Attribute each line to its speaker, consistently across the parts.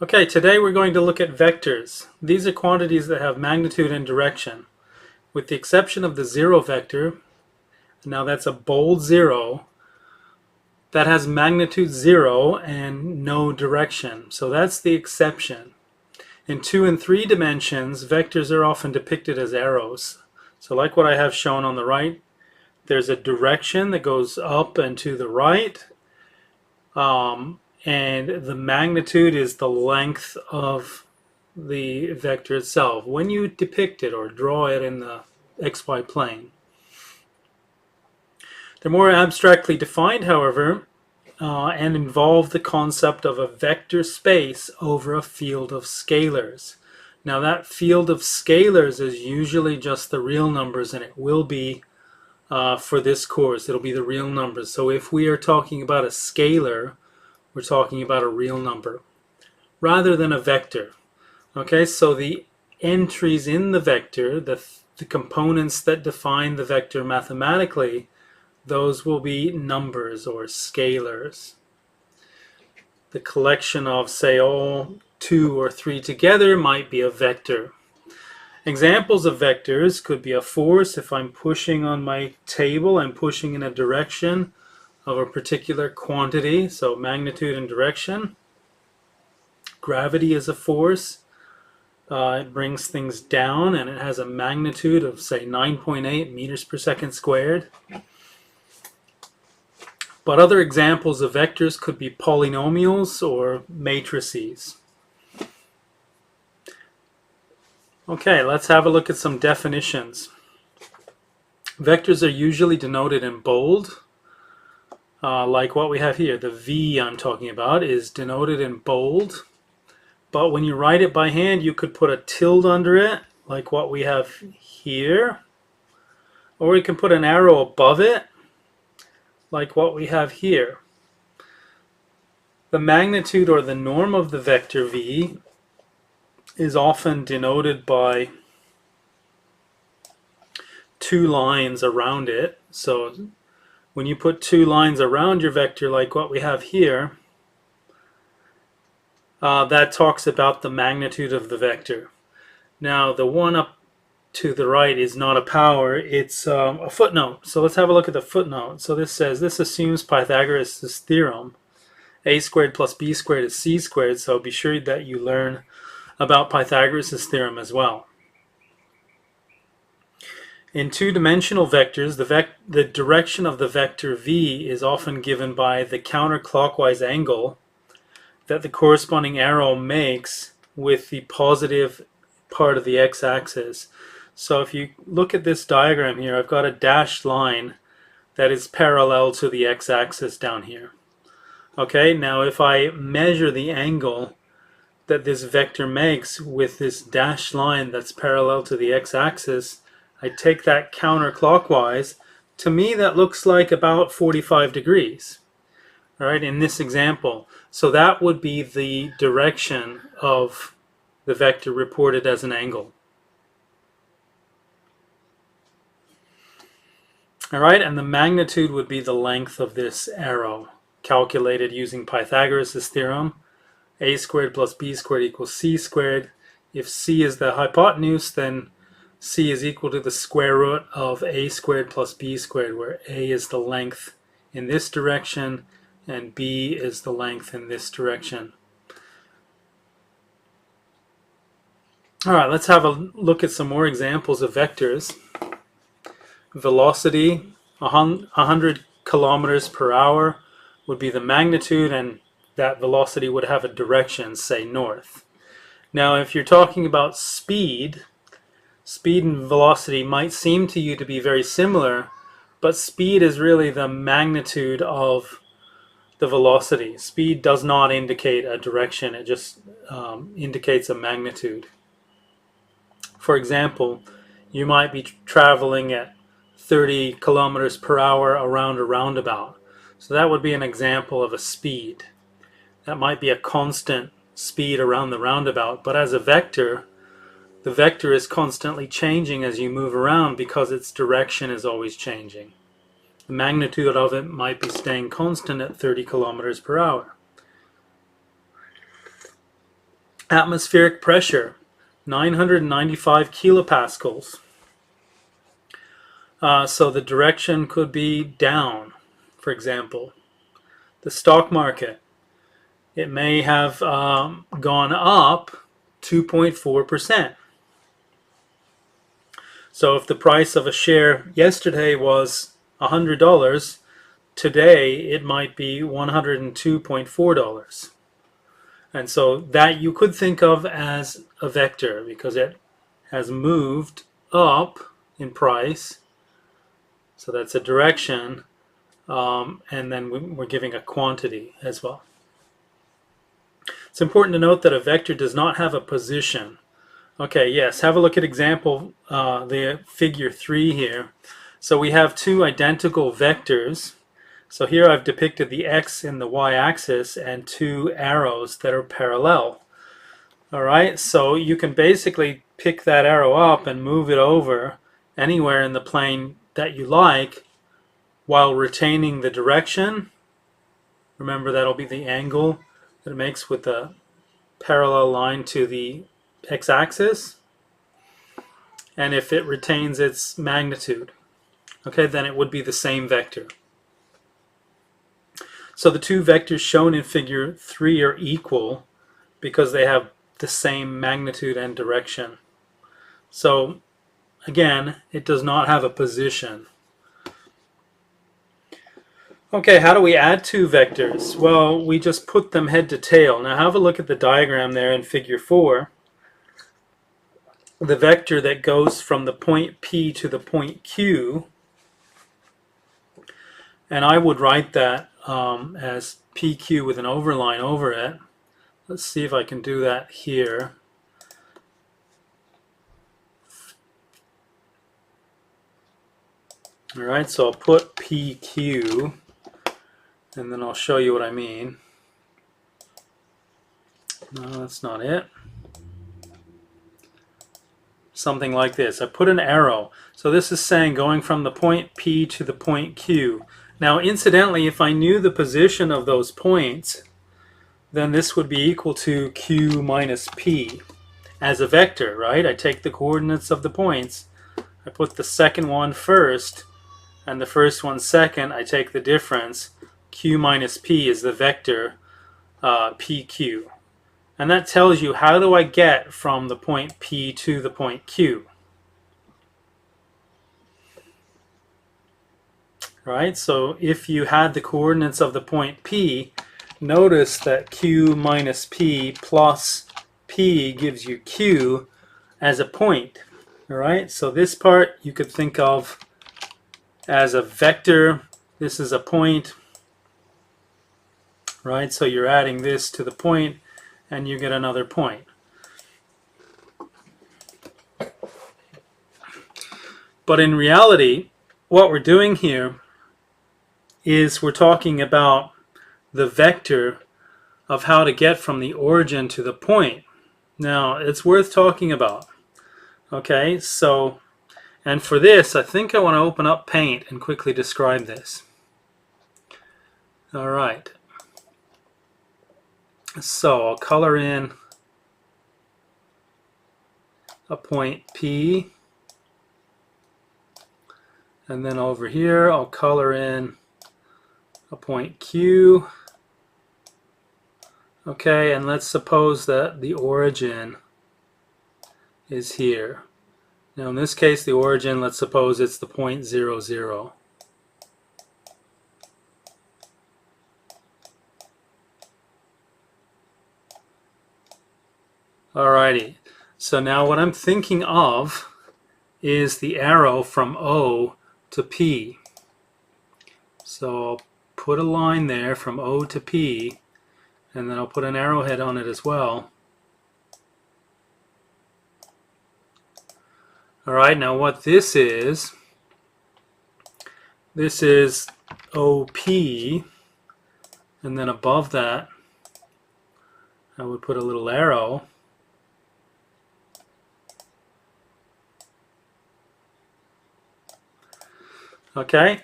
Speaker 1: Okay, today we're going to look at vectors. These are quantities that have magnitude and direction. With the exception of the zero vector, now that's a bold zero, that has magnitude 0 and no direction. So that's the exception. In 2 and 3 dimensions, vectors are often depicted as arrows. So like what I have shown on the right, there's a direction that goes up and to the right. And the magnitude is the length of the vector itself when you depict it or draw it in the xy plane. They're more abstractly defined, however, and involve the concept of a vector space over a field of scalars. Now that field of scalars is usually just the real numbers, and it will be for this course, it'll be the real numbers. So if we are talking about a scalar, we're talking about a real number rather than a vector. Okay, so the entries in the vector, the components that define the vector mathematically, those will be numbers or scalars. The collection of, say, all 2 or 3 together might be a vector. Examples of vectors could be a force. If I'm pushing on my table, I'm pushing in a direction of a particular quantity, so magnitude and direction. Gravity is a force. It brings things down, and it has a magnitude of, say, 9.8 meters per second squared. But other examples of vectors could be polynomials or matrices. Okay, let's have a look at some definitions. Vectors are usually denoted in bold, like what we have here. The V I'm talking about is denoted in bold, but when you write it by hand, you could put a tilde under it, like what we have here, or you can put an arrow above it, like what we have here. The magnitude or the norm of the vector V is often denoted by 2 lines around it. So when you put 2 lines around your vector like what we have here, that talks about the magnitude of the vector. Now the one up to the right is not a power, it's a footnote. So let's have a look at the footnote. So this says, this assumes Pythagoras' theorem. A squared plus b squared is c squared, so be sure that you learn about Pythagoras' theorem as well. In 2-dimensional vectors, the direction of the vector v is often given by the counterclockwise angle that the corresponding arrow makes with the positive part of the x-axis. So if you look at this diagram here, I've got a dashed line that is parallel to the x-axis down here. Okay, now if I measure the angle that this vector makes with this dashed line that's parallel to the x-axis, I take that counterclockwise. To me, that looks like about 45 degrees. All right, in this example. So that would be the direction of the vector reported as an angle. All right, and the magnitude would be the length of this arrow, calculated using Pythagoras' theorem. A squared plus b squared equals c squared. If c is the hypotenuse, then c is equal to the square root of a squared plus b squared, where a is the length in this direction and b is the length in this direction. All right, let's have a look at some more examples of vectors. Velocity, 100 kilometers per hour would be the magnitude, and that velocity would have a direction, say north. Now if you're talking about speed, speed and velocity might seem to you to be very similar, but speed is really the magnitude of the velocity. Speed does not indicate a direction, it just indicates a magnitude. For example, you might be traveling at 30 kilometers per hour around a roundabout. So that would be an example of a speed. That might be a constant speed around the roundabout, but as a vector, the vector is constantly changing as you move around because its direction is always changing. The magnitude of it might be staying constant at 30 kilometers per hour. Atmospheric pressure, 995 kilopascals. So the direction could be down, for example. The stock market, it may have gone up 2.4%. So if the price of a share yesterday was $100, today it might be $102.4. And so that you could think of as a vector because it has moved up in price. So that's a direction. And then we're giving a quantity as well. It's important to note that a vector does not have a position. Okay, yes, have a look at example, the figure 3 here. So we have two identical vectors. So here I've depicted the x and the y-axis and two arrows that are parallel. All right, so you can basically pick that arrow up and move it over anywhere in the plane that you like while retaining the direction. Remember, that'll be the angle that it makes with the parallel line to the x-axis. And if it retains its magnitude, okay, then it would be the same vector. So the two vectors shown in figure 3 are equal because they have the same magnitude and direction. So again, it does not have a position. Okay, how do we add two vectors? Well, we just put them head to tail. Now have a look at the diagram there in figure 4. The vector that goes from the point P to the point Q, and I would write that as PQ with an overline over it. Let's see if I can do that here. All right, so I'll put PQ, and then I'll show you what I mean. No, that's not it. Something like this. I put an arrow. So this is saying going from the point P to the point Q. Now, incidentally, if I knew the position of those points, then this would be equal to Q minus P as a vector, right? I take the coordinates of the points, I put the second one first, and the first one second. I take the difference. Q minus P is the vector PQ. And that tells you how do I get from the point P to the point Q. Right? So if you had the coordinates of the point P, notice that Q minus P plus P gives you Q as a point. All right? So this part you could think of as a vector. This is a point. Right? So you're adding this to the point, and you get another point. But in reality, what we're doing here is we're talking about the vector of how to get from the origin to the point. Now, it's worth talking about. Okay, so, and for this, I think I want to open up Paint and quickly describe this. All right. So I'll color in a point P, and then over here I'll color in a point Q. Okay, and let's suppose that the origin is here. Now in this case, the origin, let's suppose it's the point 0, 0. Alrighty, so now what I'm thinking of is the arrow from O to P. So I'll put a line there from O to P, and then I'll put an arrowhead on it as well. Alright, now what this is OP, and then above that I would put a little arrow. Okay,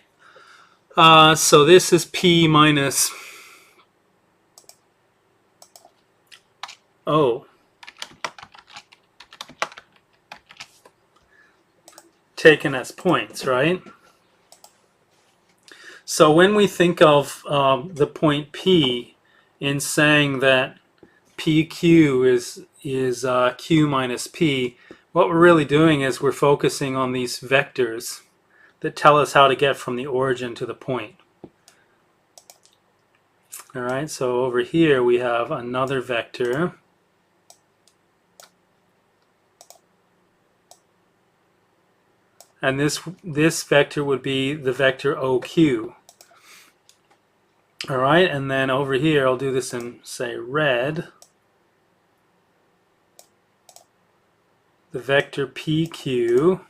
Speaker 1: so this is P minus O. taken as points, right? So when we think of the point P in saying that PQ is Q minus P, what we're really doing is we're focusing on these vectors that tell us how to get from the origin to the point. All right, so over here we have another vector. And this vector would be the vector OQ. All right, and then over here I'll do this in, say, red. The vector PQ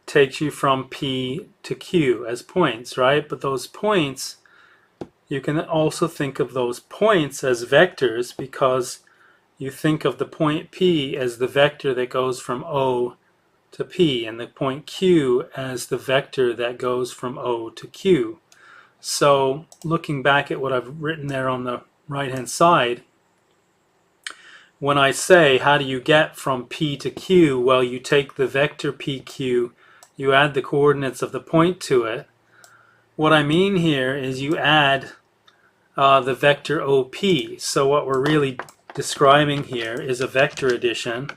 Speaker 1: takes you from P to Q as points, right? But those points, you can also think of those points as vectors because you think of the point P as the vector that goes from O to P and the point Q as the vector that goes from O to Q. So looking back at what I've written there on the right hand side, when I say how do you get from P to Q, well, you take the vector PQ, you add the coordinates of the point to it. What I mean here is you add the vector OP. So what we're really describing here is a vector addition.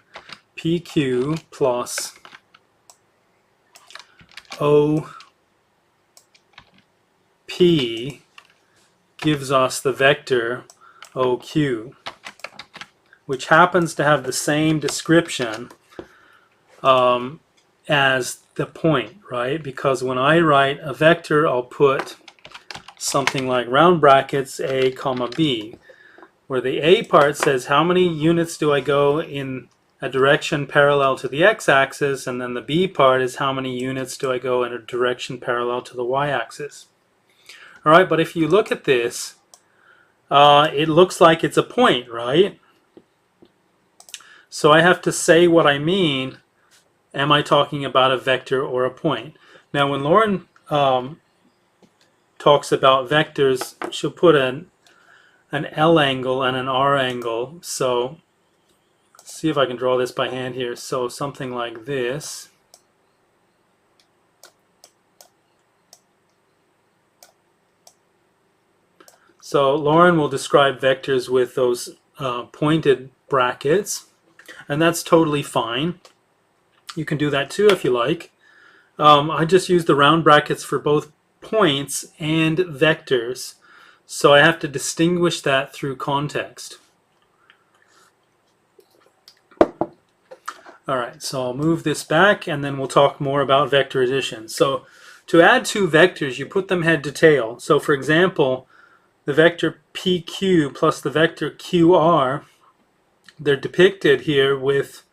Speaker 1: PQ plus OP gives us the vector OQ, which happens to have the same description as the point, right? Because when I write a vector, I'll put something like round brackets A comma B, where the A part says how many units do I go in a direction parallel to the x-axis, and then the B part is how many units do I go in a direction parallel to the y-axis. All right, but if you look at this, it looks like it's a point, right? So I have to say what I mean. Am I talking about a vector or a point? Now, when Lauren talks about vectors, she'll put an L angle and an R angle. So let's see if I can draw this by hand here. So something like this. So Lauren will describe vectors with those pointed brackets, and that's totally fine. You can do that too if you like. I just use the round brackets for both points and vectors, so I have to distinguish that through context. Alright, so I'll move this back and then we'll talk more about vector addition. So to add two vectors, you put them head to tail. So for example, the vector PQ plus the vector QR, they're depicted here with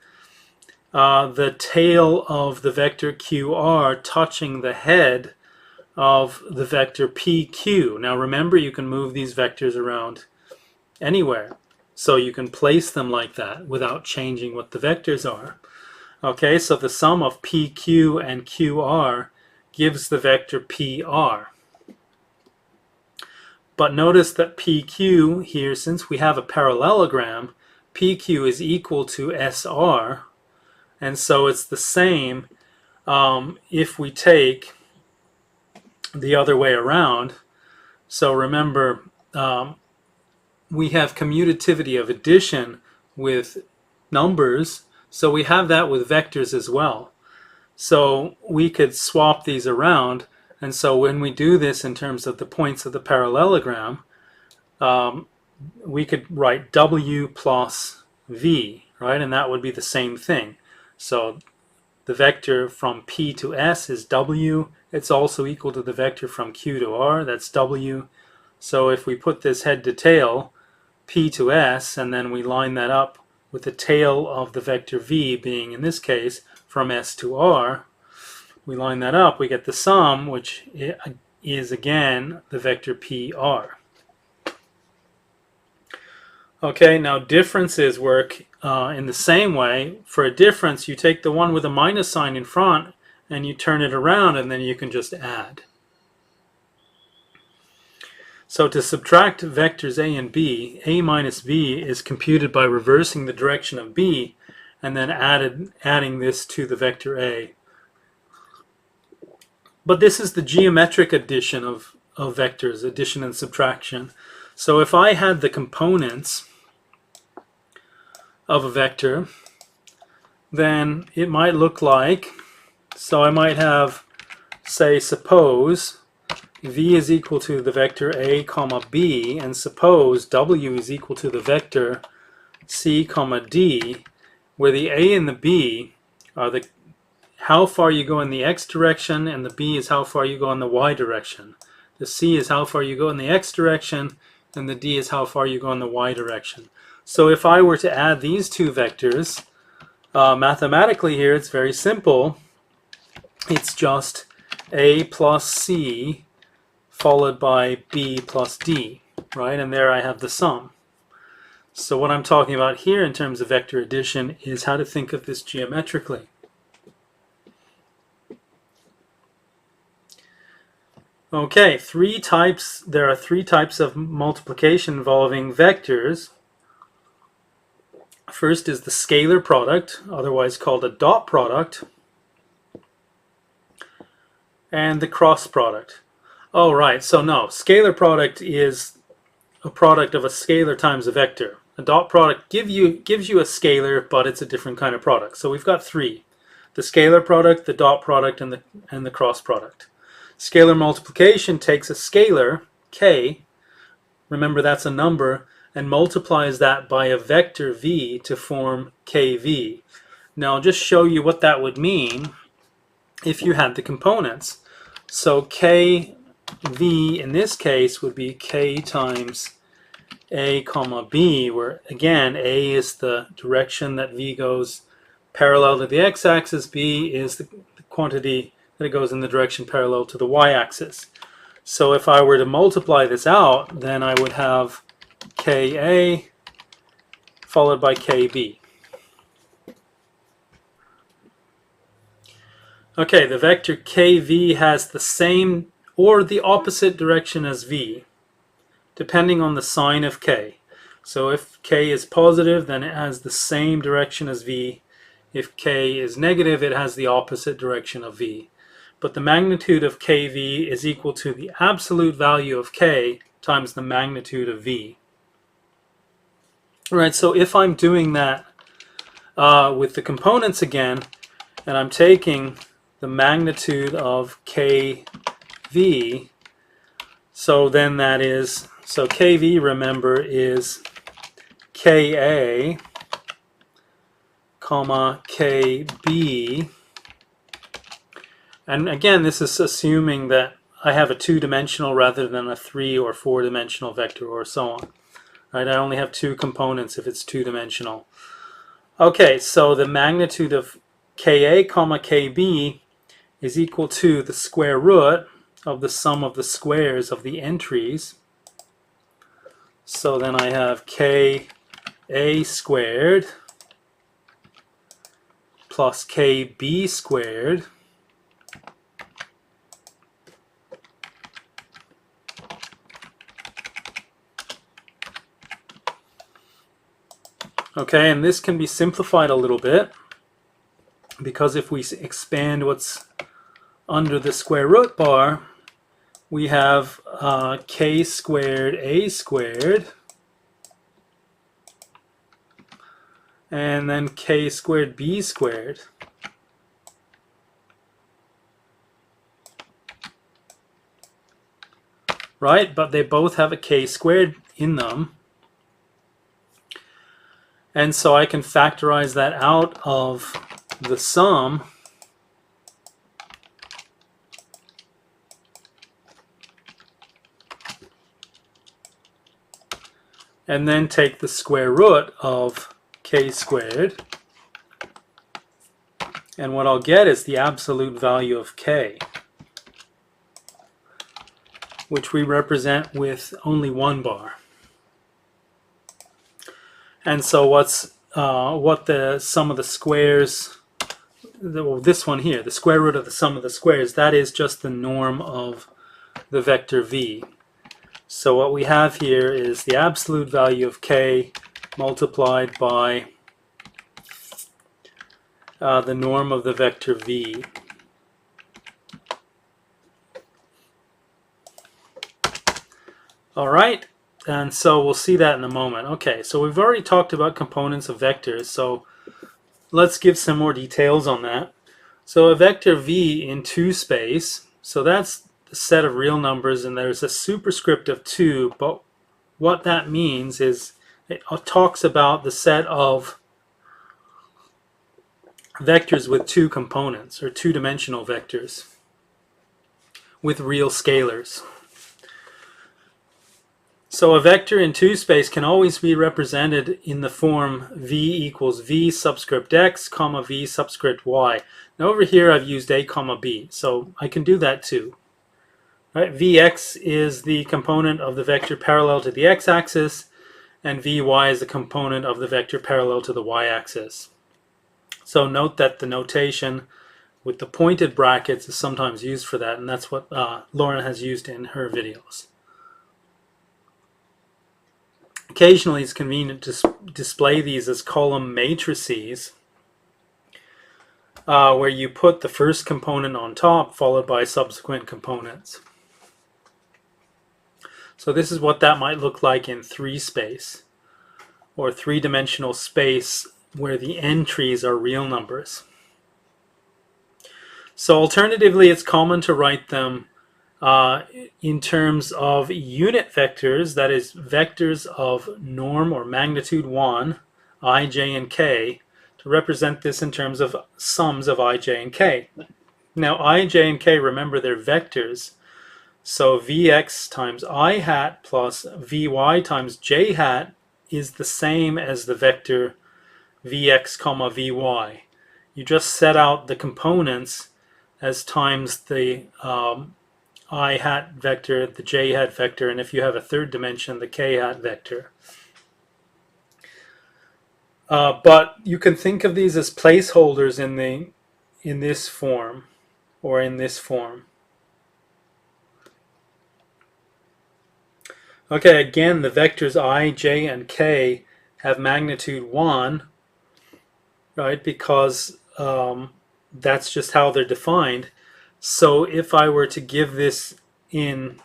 Speaker 1: the tail of the vector QR touching the head of the vector PQ. Now remember, you can move these vectors around anywhere. So you can place them like that without changing what the vectors are. Okay, so the sum of PQ and QR gives the vector PR. But notice that PQ here, since we have a parallelogram, PQ is equal to SR. And so it's the same if we take the other way around. So remember, we have commutativity of addition with numbers, so we have that with vectors as well. So we could swap these around, and so when we do this in terms of the points of the parallelogram, we could write W plus V, right? And that would be the same thing. So the vector from P to S is W. It's also equal to the vector from Q to R, that's W. So if we put this head to tail, P to S, and then we line that up with the tail of the vector V being, in this case, from S to R, we line that up, we get the sum, which is again the vector PR. Okay, now differences work in the same way. For a difference, you take the one with a minus sign in front and you turn it around, and then you can just add. So to subtract vectors A and B, A minus B is computed by reversing the direction of B, and then adding this to the vector A. But this is the geometric addition of vectors, addition and subtraction. So if I had the components of a vector, then it might look like, so I might have, say, suppose v is equal to the vector a comma b, and suppose w is equal to the vector c comma d, where the a and the b are the how far you go in the x direction, and the b is how far you go in the y direction. The c is how far you go in the x direction, and the d is how far you go in the y direction. So if I were to add these two vectors, mathematically here it's very simple. It's just a plus c followed by b plus d, right? And there I have the sum. So what I'm talking about here in terms of vector addition is how to think of this geometrically. Okay, there are three types of multiplication involving vectors. First is the scalar product, otherwise called a dot product, and the cross product. Oh, right, so no, scalar product is a product of a scalar times a vector. A dot product gives you a scalar, but it's a different kind of product. So we've got three: the scalar product, the dot product, and the cross product. Scalar multiplication takes a scalar, k, remember that's a number, and multiplies that by a vector v to form kv. Now I'll just show you what that would mean if you had the components. So kv in this case would be k times a comma b, where again a is the direction that v goes parallel to the x-axis, b is the quantity that it goes in the direction parallel to the y-axis. So if I were to multiply this out, then I would have Ka followed by Kb. Okay, the vector Kv has the same or the opposite direction as v, depending on the sign of k. So if k is positive, then it has the same direction as v. If k is negative, it has the opposite direction of v. But the magnitude of kv is equal to the absolute value of k times the magnitude of v. All right, so if I'm doing that with the components again, and I'm taking the magnitude of kv, so then that is, so kv, remember, is ka comma kb. And again, this is assuming that I have a two-dimensional rather than a three- or four-dimensional vector, or so on. Right? I only have two components if it's two-dimensional. Okay, so the magnitude of Ka comma Kb is equal to the square root of the sum of the squares of the entries. So then I have Ka squared plus Kb squared okay, and this can be simplified a little bit, because if we expand what's under the square root bar, we have k squared a squared, and then k squared b squared. Right, but they both have a k squared in them. And so I can factorize that out of the sum. And then take the square root of k squared. And what I'll get is the absolute value of k, which we represent with only one bar. And so what the sum of the squares, well, this one here, the square root of the sum of the squares, that is just the norm of the vector v. So what we have here is the absolute value of k multiplied by the norm of the vector v. All right, and so we'll see that in a moment. Okay, so we've already talked about components of vectors, so let's give some more details on that. So a vector v in 2 space, so that's the set of real numbers, and there's a superscript of 2, but what that means is it talks about the set of vectors with 2 components, or 2-dimensional vectors with real scalars. So a vector in 2 space can always be represented in the form v equals v subscript x comma v subscript y. Now over here I've used a comma b, so I can do that too. Right? Vx is the component of the vector parallel to the x-axis, and vy is the component of the vector parallel to the y-axis. So note that the notation with the pointed brackets is sometimes used for that, and that's what Lauren has used in her videos. Occasionally it's convenient to display these as column matrices, where you put the first component on top followed by subsequent components. So this is what that might look like in 3 space, or 3-dimensional space where the entries are real numbers. So alternatively, it's common to write them in terms of unit vectors, that is, vectors of norm or magnitude 1, I, j, and k, to represent this in terms of sums of I, j, and k. Now, I, j, and k, remember, they're vectors. So vx times I hat plus vy times j hat is the same as the vector vx comma vy. You just set out the components as times the I hat vector, the j hat vector, and if you have a third dimension, the k hat vector. But you can think of these as placeholders in this form, or in this form. Okay, again, the vectors I, j, and k have magnitude 1, right, because that's just how they're defined. So if I were to give this in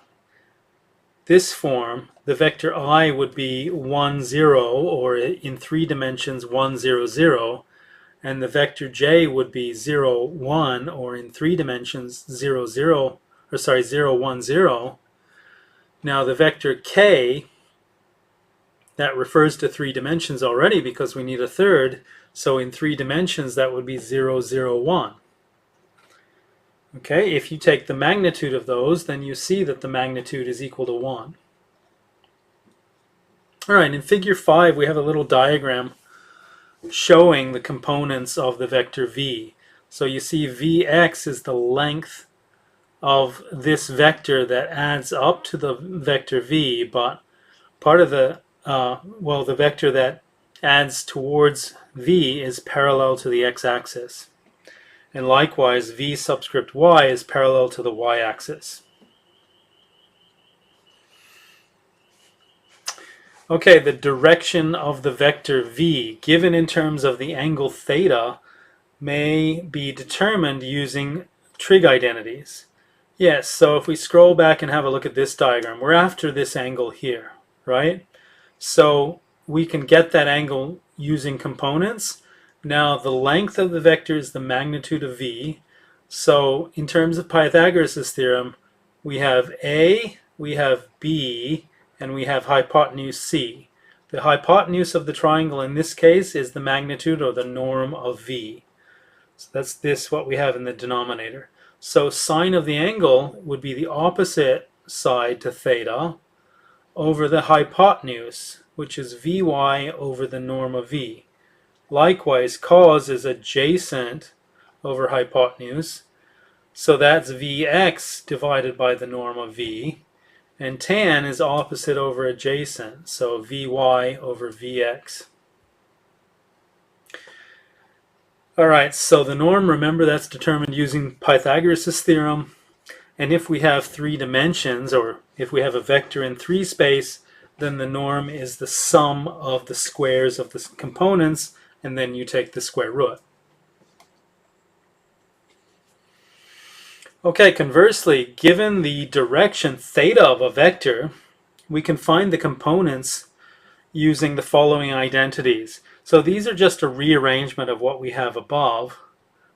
Speaker 1: this form, the vector I would be 1, 0, or in 3 dimensions 1, 0, 0, and the vector j would be 0, 1, or in 3 dimensions 0, 0, or sorry, 0, 1, 0. Now the vector k, that refers to 3 dimensions already because we need a third, so in 3 dimensions that would be 0, 0, 1. Okay, if you take the magnitude of those, then you see that the magnitude is equal to 1. All right, in figure 5 we have a little diagram showing the components of the vector v. So you see vx is the length of this vector that adds up to the vector v, but part of the, the vector that adds towards v is parallel to the x-axis. And likewise, v subscript y is parallel to the y-axis. Okay, the direction of the vector v, given in terms of the angle theta, may be determined using trig identities. Yes, so if we scroll back and have a look at this diagram, we're after this angle here, right? So we can get that angle using components. Now the length of the vector is the magnitude of v. So in terms of Pythagoras' theorem, we have a, we have b, and we have hypotenuse c. The hypotenuse of the triangle in this case is the magnitude or the norm of v. So that's this, what we have in the denominator. So sine of the angle would be the opposite side to theta over the hypotenuse, which is vy over the norm of v. Likewise, cos is adjacent over hypotenuse, so that's vx divided by the norm of v, and tan is opposite over adjacent, so vy over vx. Alright, so the norm, remember, that's determined using Pythagoras' theorem, and if we have 3 dimensions, or if we have a vector in 3 space, then the norm is the sum of the squares of the components, and then you take the square root. Okay, conversely, given the direction theta of a vector, we can find the components using the following identities. So these are just a rearrangement of what we have above.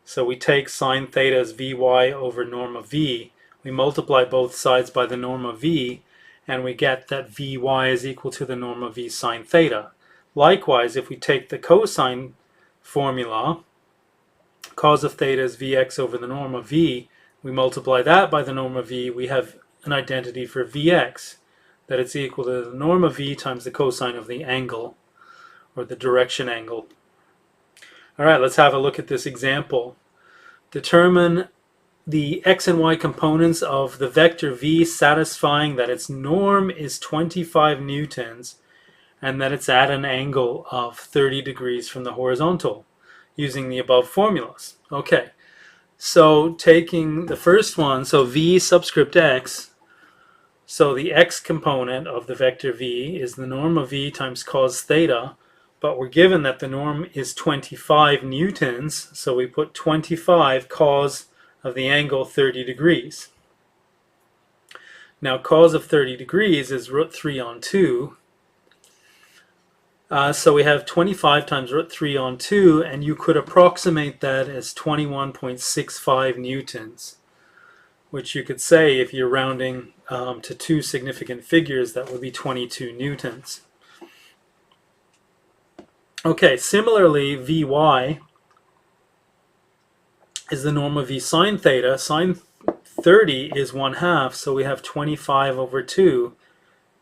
Speaker 1: So we take sine theta as Vy over norm of V. We multiply both sides by the norm of V, and we get that Vy is equal to the norm of V sine theta. Likewise, if we take the cosine formula, cos of theta is Vx over the norm of V, we multiply that by the norm of V, we have an identity for Vx, that it's equal to the norm of V times the cosine of the angle, or the direction angle. All right, let's have a look at this example. Determine the x and y components of the vector v satisfying that its norm is 25 newtons and that it's at an angle of 30 degrees from the horizontal using the above formulas. Okay, so taking the first one, so v subscript x, so the x component of the vector v is the norm of v times cos theta, but we're given that the norm is 25 newtons, so we put 25 cos of the angle 30 degrees. Now cos of 30 degrees is root 3 on 2. So we have 25 times root 3 on 2, and you could approximate that as 21.65 newtons, which you could say if you're rounding to two significant figures, that would be 22 newtons. Okay, similarly, Vy is the norm of V sine theta. Sine 30 is 1/2, so we have 25 over 2,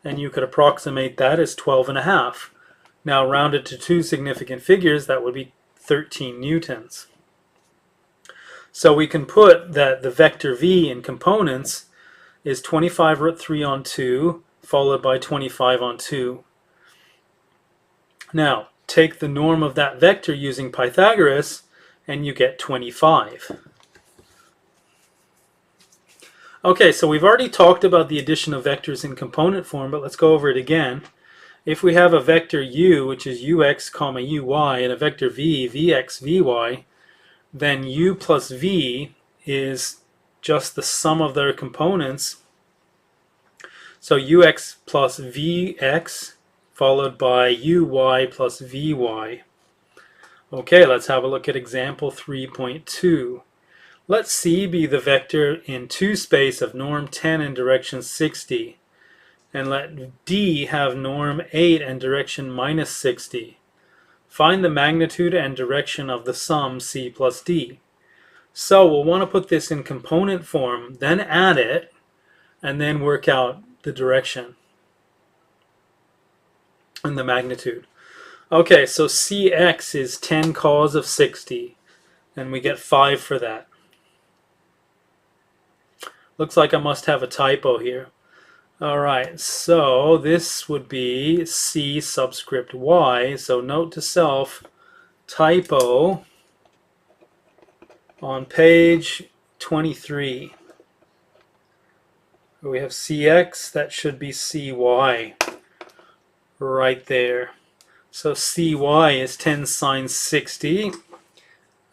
Speaker 1: and you could approximate that as 12.5. Now rounded to two significant figures, that would be 13 newtons. So we can put that the vector v in components is 25 root 3 on 2, followed by 25 on 2. Now, take the norm of that vector using Pythagoras, and you get 25. Okay, so we've already talked about the addition of vectors in component form, but let's go over it again. If we have a vector u, which is ux comma uy, and a vector v, vx, vy, then u plus v is just the sum of their components. So ux plus vx followed by uy plus vy. Okay, let's have a look at example 3.2. Let C be the vector in 2 space of norm 10 and direction 60. And let D have norm 8 and direction minus 60. Find the magnitude and direction of the sum C plus D. So we'll want to put this in component form, then add it, and then work out the direction and the magnitude. Okay, so Cx is 10 cos of 60, and we get 5 for that. Looks like I must have a typo here. Alright, so this would be C subscript y, so note to self, typo on page 23. We have Cx, that should be Cy right there. So Cy is 10 sine 60,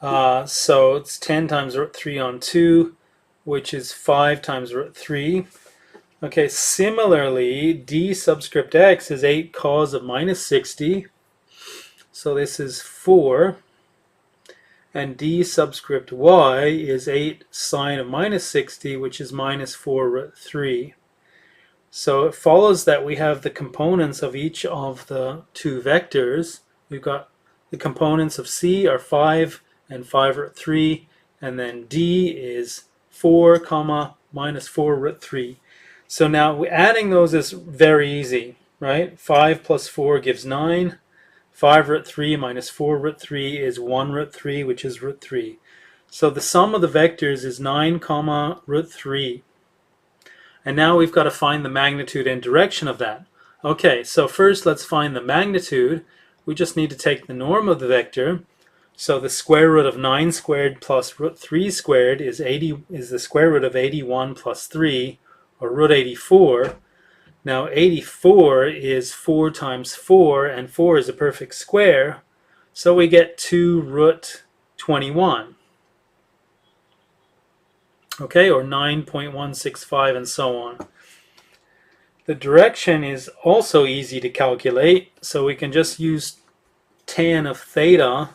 Speaker 1: so it's 10 times root 3 on 2, which is 5 times root 3. Okay, similarly, d subscript x is 8 cos of minus 60, so this is 4, and d subscript y is 8 sine of minus 60, which is minus 4 root 3. So it follows that we have the components of each of the two vectors. We've got the components of c are 5 and 5 root 3, and then d is 4 comma minus 4 root 3. So now adding those is very easy, right? 5 plus 4 gives 9. 5 root 3 minus 4 root 3 is 1 root 3, which is root 3. So the sum of the vectors is 9 comma root 3. And now we've got to find the magnitude and direction of that. Okay, so first let's find the magnitude. We just need to take the norm of the vector. So the square root of 9 squared plus root 3 squared is the square root of 81 plus 3, or root 84. Now 84 is 4 times 4, and 4 is a perfect square, so we get 2 root 21. okay, or 9.165 and so on. The direction is also easy to calculate, so we can just use tan of theta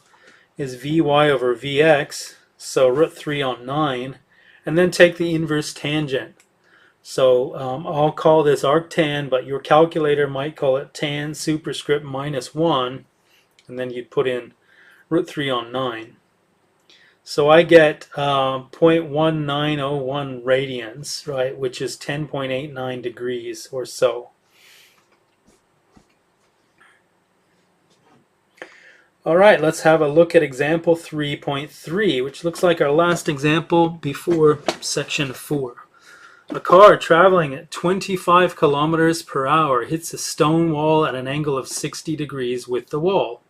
Speaker 1: is Vy over Vx, so root 3 on 9, and then take the inverse tangent. So I'll call this arctan, but your calculator might call it tan superscript minus 1, and then you'd put in root 3 on 9. So I get 0.1901 radians, right, which is 10.89 degrees or so. All right, let's have a look at example 3.3, which looks like our last example before section 4. A car traveling at 25 kilometers per hour hits a stone wall at an angle of 60 degrees with the wall.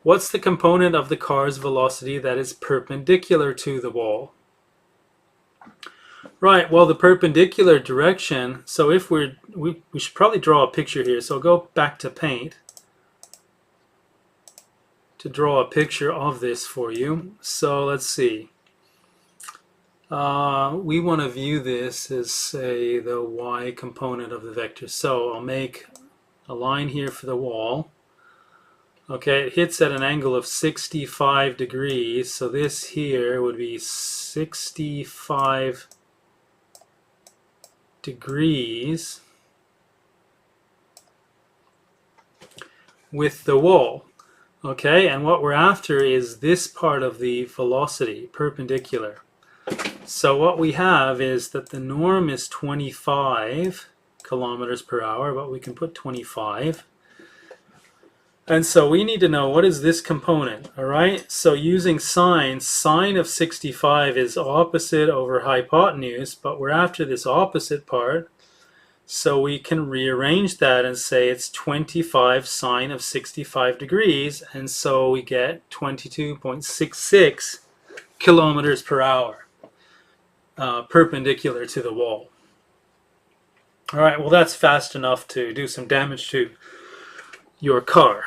Speaker 1: What's the component of the car's velocity that is perpendicular to the wall? Right, well, the perpendicular direction, so if we should probably draw a picture here. So I'll go back to paint to draw a picture of this for you. So let's see. We want to view this as, say, the y component of the vector. So I'll make a line here for the wall. Okay, it hits at an angle of 65 degrees. So this here would be 65 degrees with the wall. Okay, and what we're after is this part of the velocity, perpendicular. So what we have is that the norm is 25 kilometers per hour, but we can put 25. And so we need to know, what is this component, all right? So using sine of 65 is opposite over hypotenuse, but we're after this opposite part. So we can rearrange that and say it's 25 sine of 65 degrees, and so we get 22.66 kilometers per hour, perpendicular to the wall. All right, well, that's fast enough to do some damage to your car.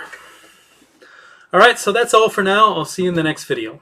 Speaker 1: All right, so that's all for now. I'll see you in the next video.